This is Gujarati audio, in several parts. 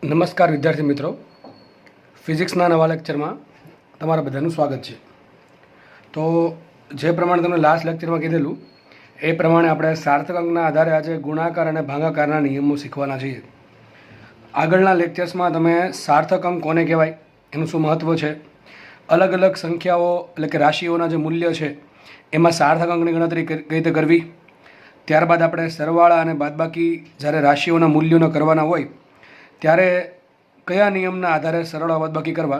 નમસ્કાર વિદ્યાર્થી મિત્રો, ફિઝિક્સના નવા લેક્ચરમાં તમારા બધાનું સ્વાગત છે. તો જે પ્રમાણે તમને લાસ્ટ લેક્ચરમાં કીધેલું એ પ્રમાણે આપણે સાર્થક અંકના આધારે આજે ગુણાકાર અને ભાગાકારના નિયમો શીખવાના છીએ. આગળના લેક્ચર્સમાં તમે સાર્થક અંક કોને કહેવાય, એનું શું મહત્ત્વ છે, અલગ અલગ સંખ્યાઓ એટલે કે રાશિઓના જે મૂલ્ય છે એમાં સાર્થક અંકની ગણતરી કઈ રીતે કરવી, ત્યારબાદ આપણે સરવાળા અને બાદબાકી જ્યારે રાશિઓના મૂલ્યોનો કરવાના હોય ત્યારે કયા નિયમના આધારે સરળ બાદબાકી કરવા,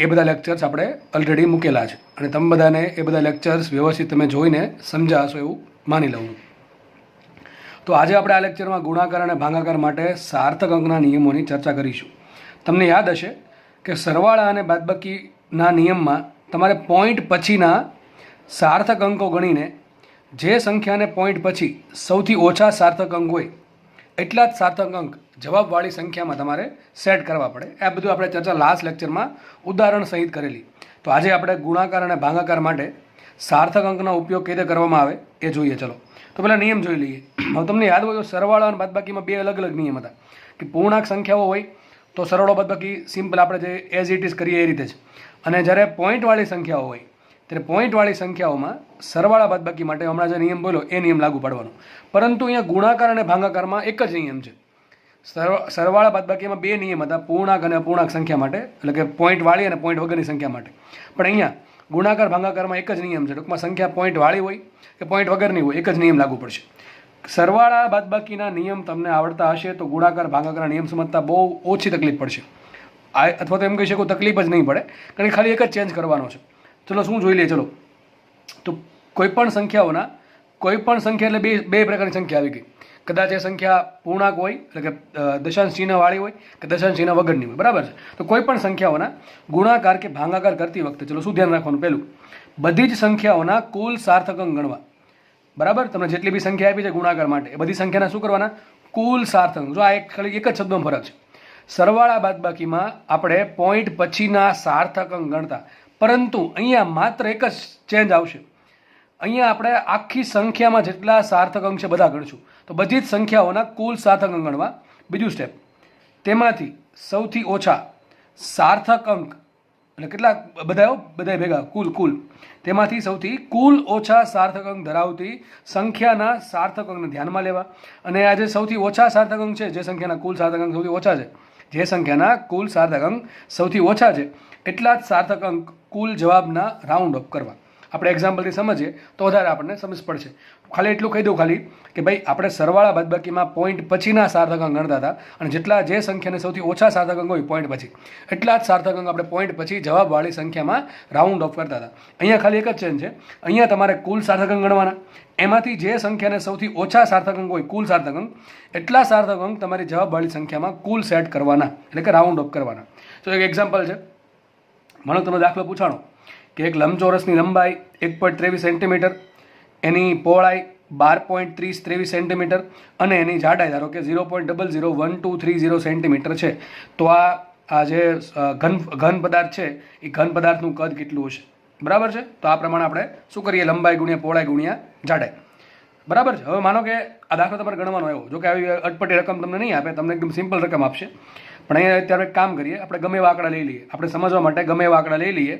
એ બધા લેક્ચર્સ આપણે ઓલરેડી મૂકેલા છે અને તમે બધાને એ બધા લેક્ચર્સ વ્યવસ્થિત તમે જોઈને સમજ્યા હશો એવું માની લઉં. તો આજે આપણે આ લેક્ચરમાં ગુણાકાર અને ભાગાકાર માટે સાર્થક અંકના નિયમોની ચર્ચા કરીશું. તમને યાદ હશે કે સરવાળા અને બાદબાકીના નિયમમાં તમારે પોઈન્ટ પછીના સાર્થક અંકો ગણીને જે સંખ્યાને પોઈન્ટ પછી સૌથી ઓછા સાર્થક અંક હોય એટલા જ સાર્થક અંક જવાબવાળી સંખ્યામાં તમારે સેટ કરવા પડે. આ બધું આપણે ચર્ચા લાસ્ટ લેક્ચરમાં ઉદાહરણ સહિત કરેલી. તો આજે આપણે ગુણાકાર અને ભાગાકાર માટે સાર્થક અંકનો ઉપયોગ કઈ રીતે કરવામાં આવે એ જોઈએ. ચલો તો પહેલાં નિયમ જોઈ લઈએ. હવે તમને યાદ હોય તો સરવાળા અને બાદબાકીમાં બે અલગ અલગ નિયમ હતા કે પૂર્ણાંક સંખ્યાઓ હોય તો સરવાળો બાદબાકી સિમ્પલ આપણે જે એઝ ઇટ ઇઝ કરીએ એ રીતે જ, અને જ્યારે પોઈન્ટવાળી સંખ્યાઓ હોય ત્યારે પોઈન્ટવાળી સંખ્યાઓમાં સરવાળા બાદબાકી માટે હમણાં જે નિયમ બોલ્યો એ નિયમ લાગુ પાડવાનો. પરંતુ અહીંયા ગુણાકાર અને ભાગાકારમાં એક જ નિયમ છે. સરવાળા બાદબાકીમાં બે નિયમ હતા પૂર્ણાંક અને અપૂર્ણાંક સંખ્યા માટે, એટલે કે પોઈન્ટવાળી અને પોઈન્ટ વગરની સંખ્યા માટે. પણ અહીંયા ગુણાકાર ભાગાકારમાં એક જ નિયમ છે. ટૂંકમાં સંખ્યા પોઈન્ટવાળી હોય કે પોઈન્ટ વગરની હોય એક જ નિયમ લાગુ પડશે. સરવાળા બાદબાકીના નિયમ તમને આવડતા હશે તો ગુણાકાર ભાગાકારના નિયમ સમજતા બહુ ઓછી તકલીફ પડશે, અથવા તો એમ કહી શકો તકલીફ જ નહીં પડે, કારણ કે ખાલી એક જ ચેન્જ કરવાનો છે. ચલો શું જોઈ લઈએ. ચલો તો કોઈપણ સંખ્યાઓના કોઈપણ સંખ્યા એટલે બે પ્રકારની સંખ્યા આવી ગઈ. કદાચ એ સંખ્યા પૂર્ણાંક હોય એટલે કે દશાંશ ચિહ્નવાળી હોય કે દશાંશ ચિહ્ન વગરની હોય, બરાબર છે. તો કોઈપણ સંખ્યાઓના ગુણાકાર કે ભાગાકાર કરતી વખતે ચલો શું ધ્યાન રાખવાનું, પહેલું બધી જ સંખ્યાઓના કુલ સાર્થક અંક ગણવા. બરાબર, તમને જેટલી બી સંખ્યા આપી છે ગુણાકાર માટે એ બધી સંખ્યાના શું કરવાના, કુલ સાર્થક અંક. જો આ ખાલી એક જ શબ્દનો ફરક છે. સરવાળા બાદબાકીમાં આપણે પોઈન્ટ પછીના સાર્થક અંક ગણતા, પરંતુ અહીંયા માત્ર એક જ ચેન્જ આવશે. અહીંયા આપણે આખી સંખ્યામાં જેટલા સાર્થક અંક છે બધા ગણશું. તો બધી જ સંખ્યાઓના કુલ સાર્થક અંક ગણવા. બીજું સ્ટેપ, તેમાંથી સૌથી ઓછા સાર્થક અંક એટલે કેટલા, બધા ભેગા કુલ તેમાંથી સૌથી કુલ ઓછા સાર્થક અંક ધરાવતી સંખ્યાના સાર્થક અંકને ધ્યાનમાં લેવા. અને આ જે સૌથી ઓછા સાર્થક અંક છે, જે સંખ્યાના કુલ સાર્થક અંક સૌથી ઓછા છે, જે સંખ્યાના કુલ સાર્થક અંક સૌથી ઓછા છે એટલા જ સાર્થક અંક કુલ જવાબના રાઉન્ડ અપ કરવા. આપણે એક્ઝામ્પલથી સમજીએ તો વધારે આપણને સમજ પડશે. ખાલી એટલું કહી દઉં ખાલી કે ભાઈ આપણે સરવાળા બાદબાકીમાં પોઈન્ટ પછીના સાર્થક અંક ગણતા હતા, અને જેટલા જે સંખ્યાને સૌથી ઓછા સાર્થક અંક હોય પોઈન્ટ પછી એટલા જ સાર્થક અંક આપણે પોઈન્ટ પછી જવાબવાળી સંખ્યામાં રાઉન્ડ ઓફ કરતા હતા. અહીંયા ખાલી એક જ ચેન્જ છે. અહીંયા તમારે કુલ સાર્થક અંક ગણવાના, એમાંથી જે સંખ્યાને સૌથી ઓછા સાર્થક અંક હોય કુલ સાર્થક અંક એટલા સાર્થક અંક તમારી જવાબવાળી સંખ્યામાં કુલ સેટ કરવાના, એટલે કે રાઉન્ડ ઓફ કરવાના. તો એક એક્ઝામ્પલ છે, મને તમે દાખલો પૂછાણો કે એક લંબચોરસની લંબાઈ 1.23 સેન્ટીમીટર, એની પહોળાઈ 12.30 સેન્ટીમીટર અને એની જાડાઈ ધારો કે 0.001230 સેન્ટીમીટર છે. તો આ જે ઘન પદાર્થ છે એ ઘન પદાર્થનું કદ કેટલું હશે, બરાબર છે. તો આ પ્રમાણે આપણે શું કરીએ, લંબાઈ ગુણ્યા પહોળાઈ ગુણ્યા જાડાઈ, બરાબર છે. હવે માનો કે આ દાખલો તમારે ગણવાનો આવ્યો, જો કે આવી અટપટી રકમ તમને નહીં આપે, તમને એકદમ સિમ્પલ રકમ આપશે. પણ અહીંયા અત્યારે એક કામ કરીએ, આપણે ગમે એવા આંકડા લઈ લઈએ. આપણે સમજવા માટે ગમે એવા આંકડા લઈ લઈએ,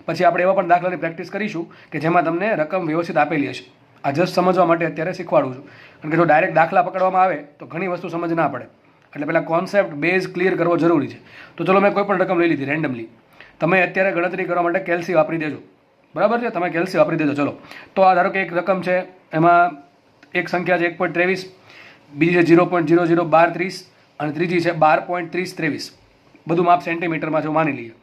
પછી આપણે એવા પણ દાખલાની પ્રેક્ટિસ કરીશું કે જેમાં તમને રકમ વ્યવસ્થિત આપેલી હશે. આ જસ્ટ સમજવા માટે અત્યારે શીખવાડું છું, કારણ કે જો ડાયરેક્ટ દાખલા પકડવામાં આવે તો ઘણી વસ્તુ સમજ ના પડે. એટલે પહેલાં કોન્સેપ્ટ બેઝ ક્લિયર કરવો જરૂરી છે. તો ચલો મેં કોઈ પણ રકમ લઈ લીધી રેન્ડમલી. તમે અત્યારે ગણતરી કરવા માટે કેલ્સી વાપરી દેજો, બરાબર છે. તમે કેલ્સી વાપરી દેજો. ચલો તો આ ધારો કે એક રકમ છે, એમાં એક સંખ્યા છે 1.23, બીજી છે 0.001230 અને ત્રીજી છે 12.3023. બધું માપ સેન્ટીમીટરમાં છે માની લઈએ.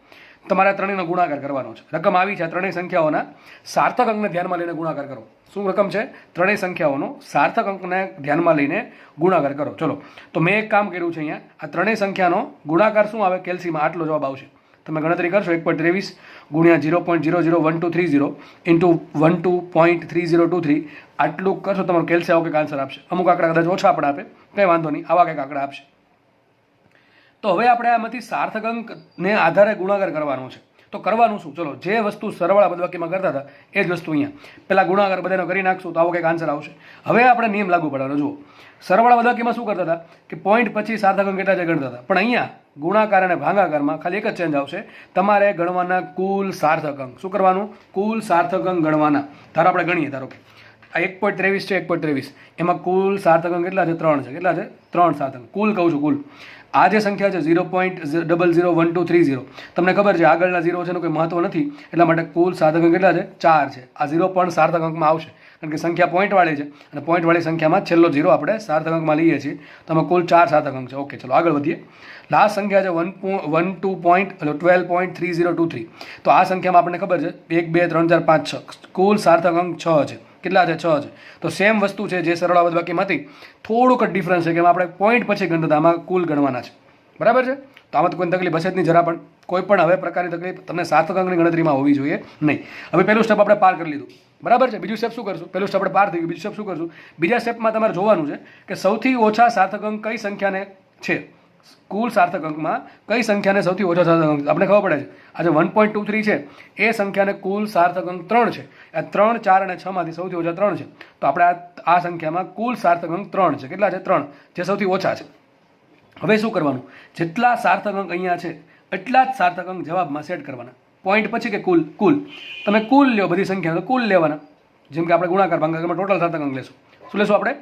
તમારે ત્રણેયનો ગુણાકાર કરવાનો છે. રકમ આવી છે, ત્રણેય સંખ્યાઓના સાર્થક અંકને ધ્યાનમાં લઈને ગુણાકાર કરો. શું રકમ છે, ત્રણેય સંખ્યાઓનો સાર્થક અંકને ધ્યાનમાં લઈને ગુણાકાર કરો. ચલો તો મેં એક કામ કર્યું છે, અહીંયા આ ત્રણેય સંખ્યાનો ગુણાકાર શું આવે કેલ્સીમાં આટલો જવાબ આવશે. તમે ગણતરી કરશો 1.23 ગુણ્યા 0.001230 ઇન્ટુ 12.3023 આટલું કરશો, તમારું કેલ્સી આવો કંઈક આન્સર આપશે. અમુક આંકડા કદાચ ઓછા પણ આપે, કંઈ વાંધો નહીં, આવા કંઈક આંકડા આપશે. તો હવે આપણે આમાંથી સાર્થક અંકને આધારે ગુણાકાર કરવાનો છે. તો કરવાનું શું? ચલો, જે વસ્તુ સરવાળા બાદબાકીમાં કરતા હતા એ જ વસ્તુ અહીંયા પેલા ગુણાકાર બધાનો કરી નાખશું તો આવો કંઈક આન્સર આવશે. હવે આપણે નિયમ લાગુ પડવાનો. જુઓ, સરવાળા બાદબાકીમાં શું કરતા હતા કે પોઈન્ટ પછી સાર્થક અંક કેટલા છે ગણતા હતા, પણ અહીંયા ગુણાકાર અને ભાગાકારમાં ખાલી એક જ ચેન્જ આવશે. તમારે ગણવાના કુલ સાર્થક અંક. શું કરવાનું? કુલ સાર્થક અંક ગણવાના. ધારો આપણે ગણીએ, ધારો કે આ 1.23 છે, 1.23 એમાં કુલ સાર્થક અંક કેટલા છે? 3 છે. કેટલા છે? 3 સાર્થક. કુલ કહું છું, કુલ આ જે સંખ્યા છે 0.001230, તમને ખબર છે આગળના 0 છે એનું કોઈ મહત્વ નથી, એટલા માટે કુલ સાર્થક અંક કેટલા છે? 4 છે. આ 0 પણ સાર્થક અંકમાં આવશે કારણ કે સંખ્યા પોઈન્ટવાળી છે અને પોઈન્ટવાળી સંખ્યામાં છેલ્લો 0 આપણે સાર્થક અંકમાં લઈએ છીએ. તો આમાં કુલ 4 સાર્થક અંક છે. ઓકે, ચલો આગળ વધીએ. લાસ્ટ સંખ્યા છે 12.3023. તો આ સંખ્યામાં આપણને ખબર છે 1 2 3 4 5 6 કુલ સાર્થક અંક 6 છે. કેટલા છે? 6 છે. તો સેમ વસ્તુ છે જે સરવાળા બાદબાકીમાં હતી, થોડુંક જ ડિફરન્સ છે કે એમાં આપણે પોઈન્ટ પછી ગણતા હતા, આમાં કુલ ગણવાના છે. બરાબર છે? તો આમાં તો કોઈ તકલીફ હશે જ નહીં જરા પણ. કોઈ પણ હવે પ્રકારની તકલીફ તમને સાર્થક અંકની ગણતરીમાં હોવી જોઈએ નહીં. હવે પહેલું સ્ટેપ આપણે પાર કરી લીધું. બરાબર છે? બીજું સ્ટેપ શું કરશું? પહેલું સ્ટેપ આપણે પાર થઈ ગયું. બીજું સ્ટેપ શું કરશું? બીજા સ્ટેપમાં તમારે જોવાનું છે કે સૌથી ઓછા સાર્થક અંક કઈ સંખ્યાને છે. કુલ સાર્થક અંકમાં કઈ સંખ્યાને સૌથી ઓછા સાર્થક અંક આપણે ખબર પડે છે. આજે 1.23 છે એ સંખ્યાને કુલ સાર્થક અંક 3 છે. આ 3, 4 અને 6 માંથી સૌથી ઓછા 3 છે. તો આપણે આ સંખ્યામાં કુલ સાર્થક અંક 3 છે. કેટલા છે? 3, જે સૌથી ઓછા છે. હવે શું કરવાનું? જેટલા સાર્થક અંક અહીંયા છે એટલા જ સાર્થક અંક જવાબમાં સેટ કરવાના. પોઈન્ટ પછી કે કુલ? કુલ. તમે કુલ લ્યો બધી સંખ્યા, તો કુલ લેવાના. જેમ કે આપણે ગુણાકાર ભાગાકારમાં ટોટલ સાર્થક અંક લેશું. શું લેશું આપણે?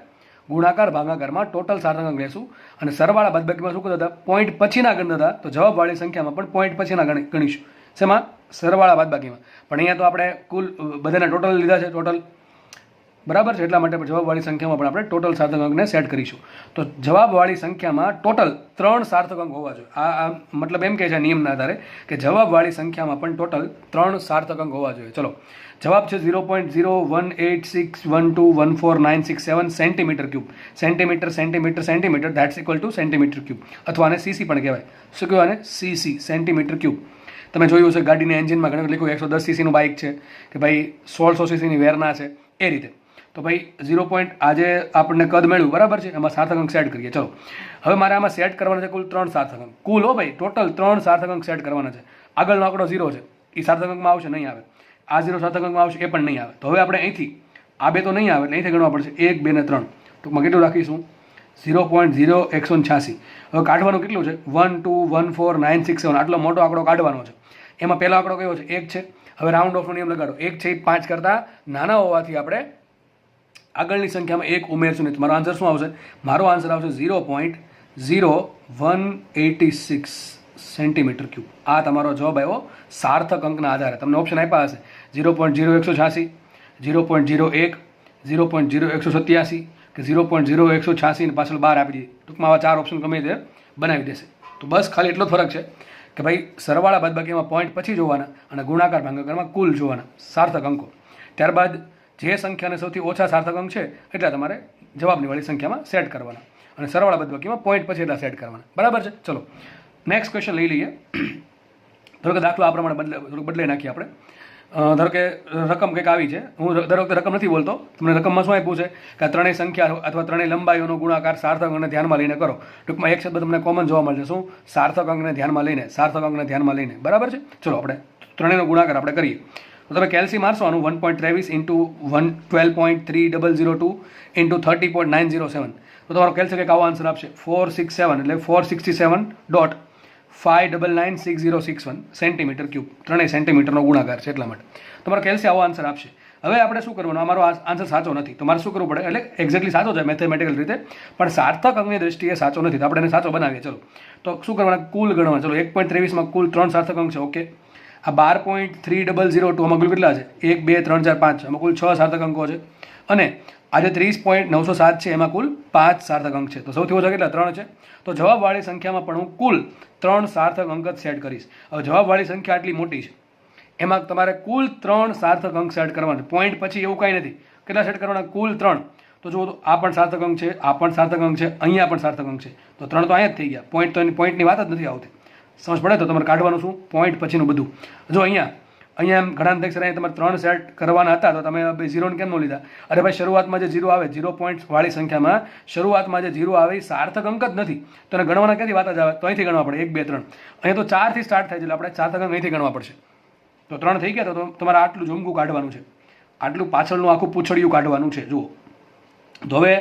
ગુણાકાર ભાગાકારમાં ટોટલ સાર્થક અંક લેશું. અને સરવાળા બાદબાકીમાં શું કરતા હતા? પોઈન્ટ પછીના ગણતા હતા. તો જવાબવાળી સંખ્યામાં પણ પોઈન્ટ પછીના ગણીશું. શેમાં? સરવાળા બાદબાકીમાં. પણ અહીંયા તો આપણે કુલ બધાના ટોટલ લીધા છે, ટોટલ. બરાબર છે? એટલા માટે જવાબવાળી સંખ્યામાં પણ આપણે ટોટલ સાર્થક અંકને સેટ કરીશું. તો જવાબવાળી સંખ્યામાં ટોટલ 3 સાર્થક અંક હોવા જોઈએ. આ મતલબ એમ કહે છે નિયમના આધારે કે જવાબવાળી સંખ્યામાં પણ ટોટલ 3 સાર્થક અંક હોવા જોઈએ. ચલો, જવાબ છે 0.01861214967 centimetre cube. Centimetre centimetre centimetre that's equal to centimetre cube, અથવા આને સીસી પણ કહેવાય. શું કહેવાય? CC, centimetre cube. તમે જોયું હશે ગાડીના એન્જિનમાં ઘણી લખ્યું 110 સીસીનું બાઇક છે કે ભાઈ 1600 સીસીની વેરના છે, એ રીતે. તો ભાઈ 0. આજે આપણને કદ મળ્યું, બરાબર છે? એમાં સાર્થક અંક સેટ કરીએ. ચલો, હવે મારે આમાં સેટ કરવાના છે કુલ 3 સાર્થક અંક. કુલ હો ભાઈ, ટોટલ 3 સાર્થક અંક સેટ કરવાના છે. આગળનો આંકડો 0 છે, એ સાર્થક અંકમાં આવશે? નહીં આવે. આ 0 સાર્થક અંકમાં આવશે? એ પણ નહીં આવે. તો હવે આપણે અહીંથી આ બે તો નહીં આવે એટલે અહીંથી ગણવા પડશે 1 2 ને 3. ટૂંકમાં કેટલું રાખીશું? 0.0186. હવે કાઢવાનું કેટલું છે? 1214967. આટલો મોટો આંકડો કાઢવાનો છે. એમાં પહેલો આંકડો કયો છે? 1 છે. હવે રાઉન્ડ ઓફનો નિયમ લગાડો. 1 છે 5 કરતાં નાના હોવાથી આપણે આગળની સંખ્યામાં 1 ઉમેરશું નહીં. મારો આન્સર શું આવશે? મારો આન્સર આવશે 0.0186 સેન્ટીમીટર ક્યુબ. આ તમારો જવાબ આવ્યો સાર્થક અંકના આધારે. તમને ઓપ્શન આપ્યા હશે 0.0186, 0.01, 0.0187 કે 0.0186 ને પાછળ 12 આપી દીધી. ટૂંકમાં આવા 4 ઓપ્શન ગમે તે બનાવી દેશે. તો બસ ખાલી એટલો જ ફરક છે કે ભાઈ સરવાળા બાદબાકીમાં પોઈન્ટ પછી જોવાના અને ગુણાકાર ભાગાકારમાં કુલ જોવાના સાર્થક અંકો. ત્યારબાદ જે સંખ્યાને સૌથી ઓછા સાર્થક અંક છે એટલા તમારે જવાબની વાળી સંખ્યામાં સેટ કરવાના અને સરવાળા બાદબાકીમાં પોઈન્ટ પછી એટલા સેટ કરવાના. બરાબર છે? ચલો નેક્સ્ટ ક્વેશ્ચન લઈ લઈએ. ધારો કે દાખલો આ પ્રમાણે બદલાઈ નાખીએ આપણે. ધારો કે રકમ કંઈક આવી છે. હું દર વખતે રકમ નથી બોલતો. તમને રકમમાં શું આપ્યું છે કે આ ત્રણેય સંખ્યા અથવા ત્રણેય લંબાઈઓનો ગુણાકાર સાર્થક અંકને ધ્યાનમાં લઈને કરો. ટૂંકમાં એક શબ્દ તમને કોમન જોવા મળશે. શું? સાર્થક અંકને ધ્યાનમાં લઈને, સાર્થક અંકને ધ્યાનમાં લઈને. બરાબર છે? ચલો આપણે ત્રણેયનો ગુણાકાર આપણે કરીએ. તો તમે કેલ્સી મારશો આનું 1.23 ઇન્ટુ 12.3002 ઇન્ટુ 30.907. તો તમારો કેલ્સી કંઈક આવો આન્સર આપશે 467, એટલે 467.5996061 સેન્ટીમીટર ક્યુબ. ત્રણેય સેન્ટીમીટરનો ગુણાકાર છે એટલા માટે તમારો કેલ્સી આવો આન્સર આપશે. હવે આપણે શું કરવાનું? અમારો આન્સર સાચો નથી તો મારે શું કરવું પડે? એટલે એક્ઝેક્ટલી સાચો છે મેથેમેટિકલ રીતે, પણ સાર્થક અંકની દ્રષ્ટિએ સાચો નથી. તો આપણે એને સાચો બનાવીએ. ચલો, તો શું કરવાના? કુલ ગણવા. ચલો, 1.23માં કુલ 3 સાર્થક અંક છે. ઓકે, આ 12.3002 આમાં કુલ કેટલા છે? 1 2 3 4 5. આમાં કુલ 6 સાર્થક અંકો છે. અને આજે 30.907 છે, એમાં કુલ 5 સાર્થક અંક છે. તો સૌથી ઓછા કેટલા? 3 છે. તો જવાબવાળી સંખ્યામાં પણ હું કુલ 3 સાર્થક અંક જ સેટ કરીશ. હવે જવાબવાળી સંખ્યા આટલી મોટી છે, એમાં તમારે કુલ 3 સાર્થક અંક સેટ કરવાના. પોઈન્ટ પછી એવું કાંઈ નથી. કેટલા સેટ કરવાના? કુલ 3. તો જુઓ, તો આ પણ સાર્થક અંક છે, આ પણ સાર્થક અંક છે, અહીંયા પણ સાર્થક અંક છે. તો 3 તો અહીંયા જ થઈ ગયા. પોઈન્ટ તો પોઈન્ટની વાત જ નથી આવતી. સમજ પડે? તો તમારે કાઢવાનું શું? પોઈન્ટ પછીનું બધું. જો અહીંયા એમ ઘણા અંતર અહીંયા તમારે 3 સેટ કરવાના હતા તો તમે 0 કેમ ન લીધા? અરે ભાઈ, શરૂઆતમાં જે 0 આવે, 0 પોઈન્ટ વાળી સંખ્યામાં શરૂઆતમાં જે 0 આવે એ સાર્થક અંક જ નથી. તો એને ગણવાના ક્યાંથી વાત જ આવે? તો અહીંથી ગણવા પડે 1 2 3. અહીંયા તો 4 થી સ્ટાર્ટ થાય છે એટલે આપણે સાર્થક અંક અહીંથી ગણવા પડશે. તો 3 થઈ ગયા. તો તમારે આટલું ઝુમકું કાઢવાનું છે, આટલું પાછળનું આખું પૂંછડિયું કાઢવાનું છે. જુઓ તો હવે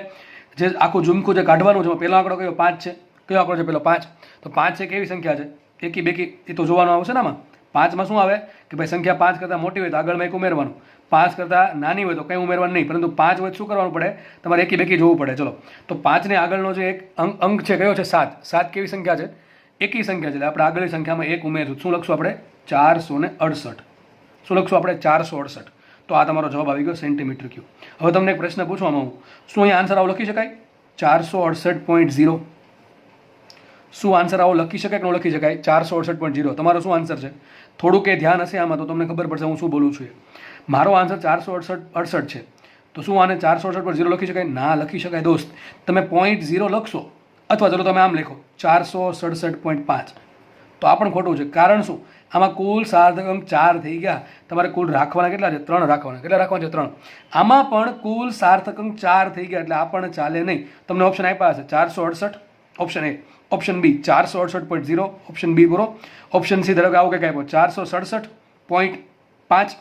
જે આખું ઝુમકું જે કાઢવાનું છે, પહેલો આંકડો કયો 5 છે. કયો આંકડો છે પેલો 5? તો 5 છે કેવી સંખ્યા છે? એકી બેકી એ તો જોવાનું આવશે ને. આમાં 5માં શું આવે કે ભાઈ સંખ્યા 5 કરતાં મોટી હોય તો આગળમાં 1 ઉમેરવાનું, 5 કરતાં નાની હોય તો કંઈ ઉમેરવાનું નહીં, પરંતુ 5 વચ્ચે શું કરવાનું પડે? તમારે એકી બેકી જોવું પડે. ચલો, તો 5 ને આગળનો જે એક અંક છે કયો છે? 7. 7 કેવી સંખ્યા છે? એકી સંખ્યા છે. એટલે આપણે આગળની સંખ્યામાં 1 ઉમેરશું. શું લખશું આપણે? 468. શું લખશું આપણે? 468. તો આ તમારો જવાબ આવી ગયો સેન્ટીમીટર ક્યુબ. હવે તમને એક પ્રશ્ન પૂછવામાં આવું, શું અહીંયા આન્સર આવો લખી શકાય? 468.0. શું આન્સર આવો લખી શકાય કે ન લખી શકાય? 468.0. તમારો શું આન્સર છે? થોડું કે ધ્યાન હશે આમાં તો તમને ખબર પડશે હું શું બોલું છું. મારો આન્સર 468 છે. તો શું આને 468.0 લખી શકાય? ના લખી શકાય દોસ્ત. તમે 0.0 લખશો અથવા ચલો તમે આમ લખો 467.5, તો આ પણ ખોટું છે. કારણ શું? આમાં કુલ સાર્થક અંક 4 થઈ ગયા. તમારે કુલ રાખવાના કેટલા છે? 3 રાખવાના. કેટલા રાખવાના છે? 3. આમાં પણ કુલ સાર્થક અંક 4 થઈ ગયા, એટલે આ પણ ચાલે નહીં. તમને ઓપ્શન આપ્યા હશે 468, option A, option B 468.0, option B પૂરો, ઓપ્શન સી ધારો કે આવું કંઈક આપ્યો 467.5,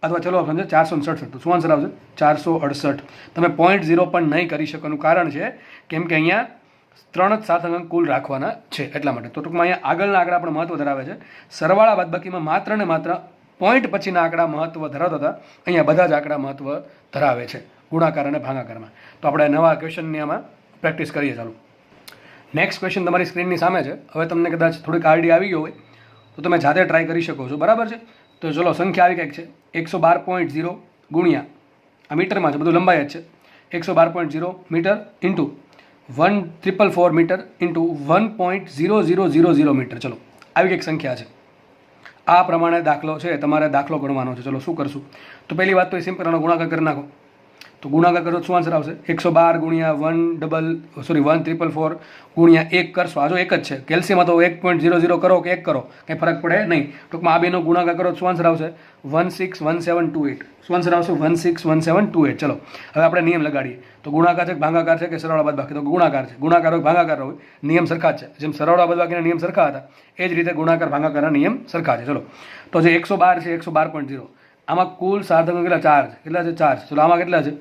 અથવા ચલો ઓપ્શન છે 467. તો શું આન્સર આવશે? 468. તમે 0.0 પણ નહીં કરી શકવાનું કારણ છે કેમ કે અહીંયા 3 જ સાર્થક અંક કુલ રાખવાના છે એટલા માટે. તો ટૂંકમાં અહીંયા આગળના આંકડા પણ મહત્વ ધરાવે છે. સરવાળા બાદબાકીમાં માત્ર ને માત્ર પોઈન્ટ પછીના આંકડા મહત્વ ધરાવતા હતા, અહીંયા બધા જ આંકડા મહત્વ ધરાવે છે ગુણાકાર અને ભાગાકારમાં. તો આપણે નવા ક્વેશ્ચનની આમાં પ્રેક્ટિસ કરીએ. ચાલો, નેક્સ્ટ ક્વેશ્ચન તમારી સ્ક્રીનની સામે છે. હવે તમને કદાચ થોડીક આઈડિયા આવી ગયો હોય તો તમે જાતે ટ્રાય કરી શકો છો. બરાબર છે? તો ચલો, સંખ્યા આવી કંઈક છે 112.0 ગુણ્યા, આ મીટરમાં છે, બધું લંબાઈ જ છે, 112.0 metre into 1444 metre into 1.0000 metre. ચલો, આવી કંઈક સંખ્યા છે. આ પ્રમાણે દાખલો છે, તમારે દાખલો ગણવાનો છે. ચલો, શું કરશું? તો પહેલી વાત તો એ સિમ્પલ, આનો ગુણાકાર કરી નાખો. તો ગુણાકાર કરો શું આન્સર આવશે? 112 ગુણ્યા 1444 ગુણ્યા 1 કરશો. આ જો એક જ છે, કેલ્શિયમમાં તો 1.00 કરો કે 1 કરો કંઈ ફરક પડે નહીં. ટૂંકમાં આ બેનો ગુણાકાર કરો શું આન્સર આવશે? 161728. શું આન્સર આવશે? 161728. ચલો, હવે આપણે નિયમ લગાડીએ. તો ગુણાકાર છે કે ભાગાકાર છે કે સરવાળા બાદબાકી? તો ગુણાકાર છે. ગુણાકાર હોય ભાગાકાર હોય, નિયમ સરખા જ છે. જેમ સરવાળા બાદબાકીના નિયમ સરખા હતા એ જ રીતે ગુણાકાર ભાગાકારના નિયમ સરખા છે. ચલો, તો જે 112 છે 112.0, આમાં કુલ સાર્થક અંક કેટલા? 4. કેટલા છે? 4. ચલો, આમાં કેટલા છે?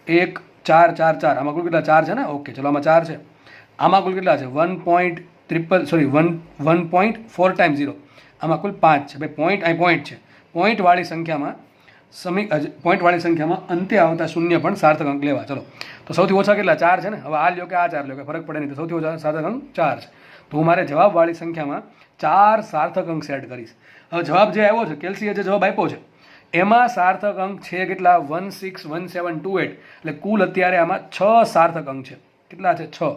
1 4 4 4. આમાં કુલ કેટલા? 4 છે ને? ઓકે, ચલો, આમાં 4 છે. આમાં કુલ કેટલા છે? 1.4 ટાઈમ્સ 0. આમાં કુલ 5 છે. ભાઈ પોઈન્ટ અહીં પોઈન્ટ છે. પોઈન્ટવાળી સંખ્યામાં અંતે આવતા શૂન્ય પણ સાર્થક અંક લેવા. ચલો, તો સૌથી ઓછા કેટલા? 4 છે ને? હવે આ લ્યો કે આ 4 લ્યો કે ફરક પડે નહીં. તો સૌથી ઓછા સાર્થક અંક 4 છે. તો હું મારે જવાબવાળી સંખ્યામાં 4 સાર્થક અંક સેટ કરીશ. હવે જવાબ જે આવ્યો છે, કેલ્સીએ જે જવાબ આપ્યો છે એમાં સાર્થક અંક છે કેટલા? 161728. એટલે કુલ અત્યારે આમાં 6 સાર્થક અંક છે. કેટલા છે? 6.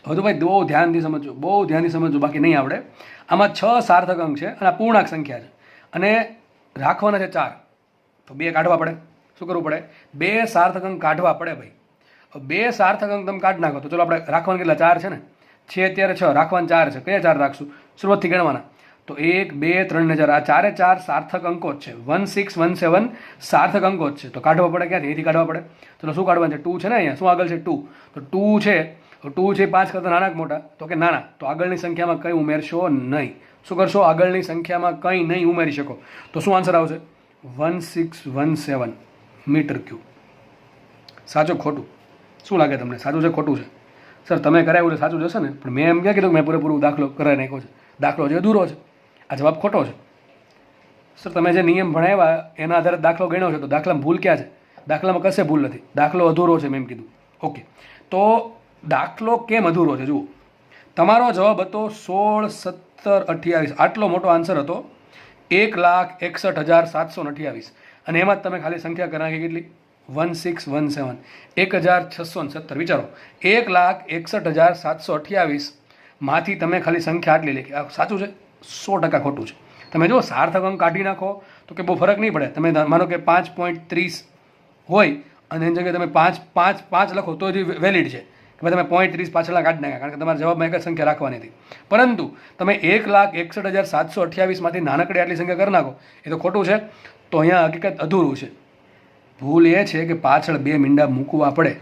હવે તો ભાઈ બહુ ધ્યાનથી સમજો, બાકી નહીં આવડે. આમાં 6 સાર્થક અંક છે અને આ પૂર્ણાંક સંખ્યા છે અને રાખવાના છે 4. તો 2 કાઢવા પડે. શું કરવું પડે? 2 સાર્થક અંક કાઢવા પડે ભાઈ. 2 સાર્થક અંક તમે કાઢી નાખો. તો ચલો, આપણે રાખવાના કેટલા? 4 છે ને? છે અત્યારે 6, રાખવાના 4 છે. કયા 4 રાખશું? શરૂઆતથી ગણવાના. તો 1 2 3 ને 4, આ 4 4 સાર્થક અંકો જ છે. 1617 સાર્થક અંકો જ છે. તો કાઢવા પડે ક્યાંથી? અહીંથી કાઢવા પડે. ચલો, શું કાઢવાનું છે? 2 છે ને અહીંયા. શું આગળ છે? 2. તો 2 છે. 2 છે 5 કરતાં નાના કે મોટા? તો કે નાના. તો આગળની સંખ્યામાં કંઈ ઉમેરશો નહીં. શું કરશો? આગળની સંખ્યામાં કંઈ નહીં ઉમેરી શકો. તો શું આન્સર આવશે? 1617 મીટર ક્યુબ. સાચું ખોટું? શું લાગે તમને? સાચું છે ખોટું છે? સર તમે કરાવ્યું એટલે સાચું જશે ને? પણ મેં એમ ક્યાં કીધું કે મેં પૂરેપૂરું દાખલો કરાવી નાખ્યો છે. દાખલો જે અધૂરો છે. આ જવાબ ખોટો છે. સર તમે જે નિયમ ભણાવ્યા એના આધારે દાખલો ગણ્યો છે, તો દાખલામાં ભૂલ ક્યાં છે? દાખલામાં કશે ભૂલ નથી. દાખલો અધૂરો છે મેં એમ કીધું. ઓકે, તો દાખલો કેમ અધૂરો છે? જુઓ, તમારો જવાબ હતો 16 17 28. આટલો મોટો આન્સર હતો 1,61,728. અને એમાં જ તમે ખાલી સંખ્યા કરી નાખી કેટલી? 1617. 1617. વિચારો, 1,61,728 માંથી તમે ખાલી સંખ્યા આટલી લખી. આ સાચું છે? 100% ખોટું છે. તમે જો સાર્થક અંક કાઢી નાખો તો કે બહુ ફરક નહીં પડે. તમે માનો કે 5.30 હોય અને એની જગ્યાએ તમે 5 લખો તો જ વેલિડ છે. કે તમે 0.30 પાછળના કાઢી નાખ્યા, કારણ કે તમારા જવાબમાં એક જ સંખ્યા રાખવાની હતી. પરંતુ તમે 1,61,728 માંથી નાનકડી આટલી સંખ્યા કરી નાખો, એ તો ખોટું છે. તો અહીંયા હકીકત અધૂરું છે. ભૂલ એ છે કે પાછળ 2 મીંડા મૂકવા પડે.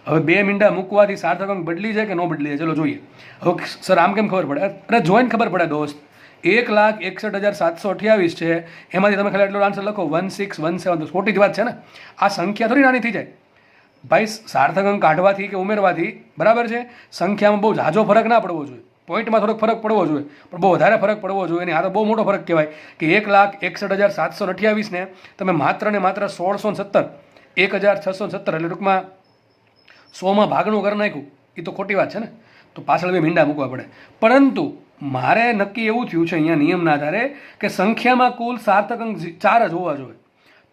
હવે 2 મીંડા મૂકવાથી સાર્થક અંક બદલી જાય કે ન બદલી જાય? ચલો જોઈએ. હવે સર આમ કેમ ખબર પડે? અરે જોઈને ખબર પડે દોસ્ત. 1,61,728 છે, એમાંથી તમે ખાલી એટલો આન્સર લખો 1617, તો ખોટી જ વાત છે ને. આ સંખ્યા થોડી નાની થઈ જાય ભાઈ. સાર્થક અંક કાઢવાથી કે ઉમેરવાથી બરાબર છે, સંખ્યામાં બહુ ઝાઝો ફરક ના પડવો જોઈએ, પોઈન્ટમાં થોડોક ફરક પડવો જોઈએ, પણ બહુ વધારે ફરક પડવો જોઈએ નહીં. આ તો બહુ મોટો ફરક કહેવાય કે 1,61,728 ને તમે માત્ર ને માત્ર 1617, 1,617 એટલે ટૂંકમાં 100માં ભાગનું કરી નાખ્યું. એ તો ખોટી વાત છે ને, તો પાછળ બે મીંડા મૂકવા પડે. પરંતુ મારે નક્કી એવું થયું છે અહીંયા નિયમના આધારે કે સંખ્યામાં કુલ સાર્થક અંક 4 જ હોવા જોઈએ.